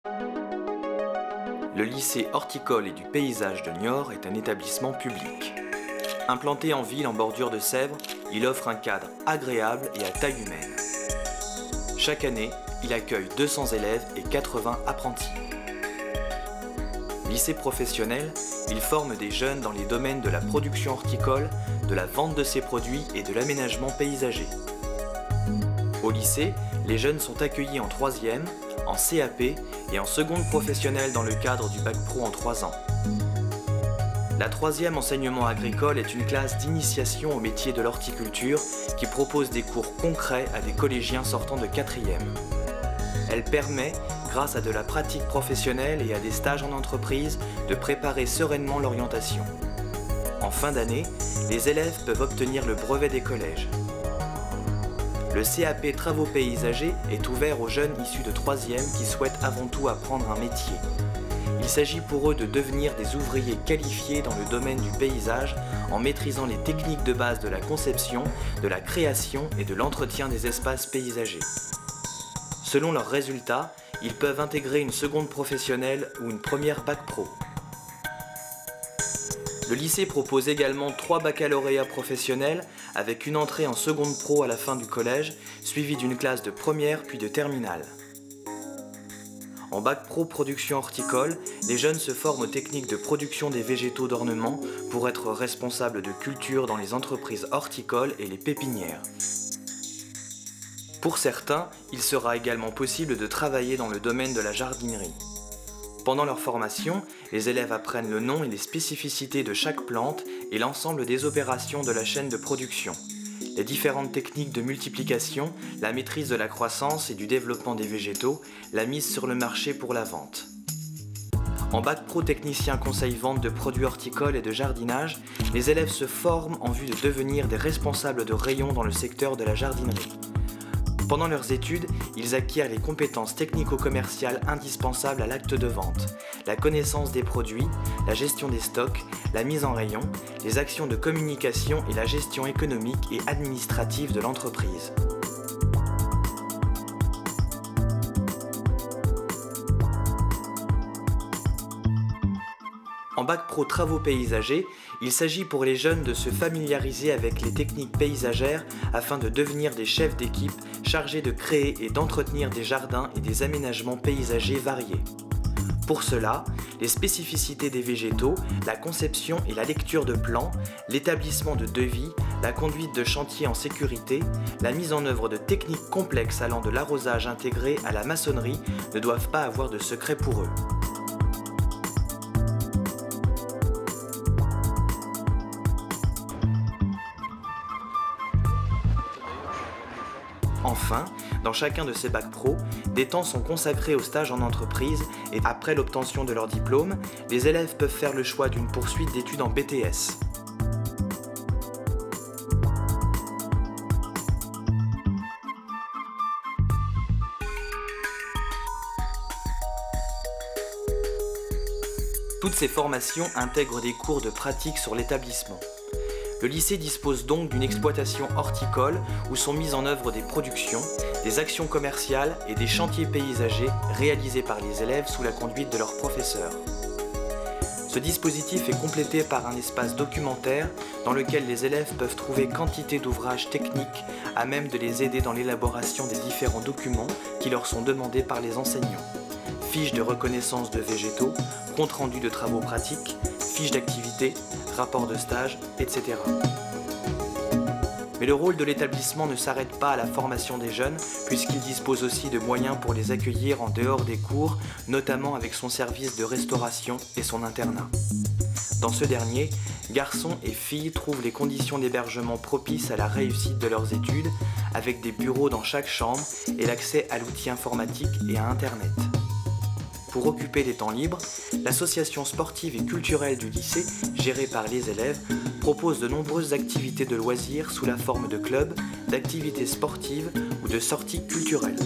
Le lycée horticole et du paysage de Niort est un établissement public. Implanté en ville en bordure de Sèvres, il offre un cadre agréable et à taille humaine. Chaque année, il accueille 200 élèves et 80 apprentis. Lycée professionnel, il forme des jeunes dans les domaines de la production horticole, de la vente de ses produits et de l'aménagement paysager. Au lycée, les jeunes sont accueillis en 3e, en CAP et en seconde professionnelle dans le cadre du Bac Pro en 3 ans. La 3e enseignement agricole est une classe d'initiation au métier de l'horticulture qui propose des cours concrets à des collégiens sortant de 4e. Elle permet, grâce à de la pratique professionnelle et à des stages en entreprise, de préparer sereinement l'orientation. En fin d'année, les élèves peuvent obtenir le brevet des collèges. Le CAP Travaux paysagers est ouvert aux jeunes issus de 3e qui souhaitent avant tout apprendre un métier. Il s'agit pour eux de devenir des ouvriers qualifiés dans le domaine du paysage en maîtrisant les techniques de base de la conception, de la création et de l'entretien des espaces paysagers. Selon leurs résultats, ils peuvent intégrer une seconde professionnelle ou une première Bac Pro. Le lycée propose également 3 baccalauréats professionnels avec une entrée en seconde pro à la fin du collège, suivie d'une classe de première puis de terminale. En Bac Pro production horticole, les jeunes se forment aux techniques de production des végétaux d'ornement pour être responsables de culture dans les entreprises horticoles et les pépinières. Pour certains, il sera également possible de travailler dans le domaine de la jardinerie. Pendant leur formation, les élèves apprennent le nom et les spécificités de chaque plante et l'ensemble des opérations de la chaîne de production, les différentes techniques de multiplication, la maîtrise de la croissance et du développement des végétaux, la mise sur le marché pour la vente. En Bac Pro technicien conseil vente de produits horticoles et de jardinage, les élèves se forment en vue de devenir des responsables de rayon dans le secteur de la jardinerie. Pendant leurs études, ils acquièrent les compétences technico-commerciales indispensables à l'acte de vente, la connaissance des produits, la gestion des stocks, la mise en rayon, les actions de communication et la gestion économique et administrative de l'entreprise. En Bac Pro Travaux paysagers, il s'agit pour les jeunes de se familiariser avec les techniques paysagères afin de devenir des chefs d'équipe chargés de créer et d'entretenir des jardins et des aménagements paysagers variés. Pour cela, les spécificités des végétaux, la conception et la lecture de plans, l'établissement de devis, la conduite de chantier en sécurité, la mise en œuvre de techniques complexes allant de l'arrosage intégré à la maçonnerie ne doivent pas avoir de secret pour eux. Enfin, dans chacun de ces bacs pro, des temps sont consacrés aux stages en entreprise et après l'obtention de leur diplôme, les élèves peuvent faire le choix d'une poursuite d'études en BTS. Toutes ces formations intègrent des cours de pratique sur l'établissement. Le lycée dispose donc d'une exploitation horticole où sont mises en œuvre des productions, des actions commerciales et des chantiers paysagers réalisés par les élèves sous la conduite de leurs professeurs. Ce dispositif est complété par un espace documentaire dans lequel les élèves peuvent trouver quantité d'ouvrages techniques à même de les aider dans l'élaboration des différents documents qui leur sont demandés par les enseignants. Fiches de reconnaissance de végétaux, compte rendu de travaux pratiques, fiches d'activité, rapports de stage, etc. Mais le rôle de l'établissement ne s'arrête pas à la formation des jeunes, puisqu'il dispose aussi de moyens pour les accueillir en dehors des cours, notamment avec son service de restauration et son internat. Dans ce dernier, garçons et filles trouvent les conditions d'hébergement propices à la réussite de leurs études, avec des bureaux dans chaque chambre et l'accès à l'outil informatique et à Internet. Pour occuper les temps libres, l'association sportive et culturelle du lycée, gérée par les élèves, propose de nombreuses activités de loisirs sous la forme de clubs, d'activités sportives ou de sorties culturelles.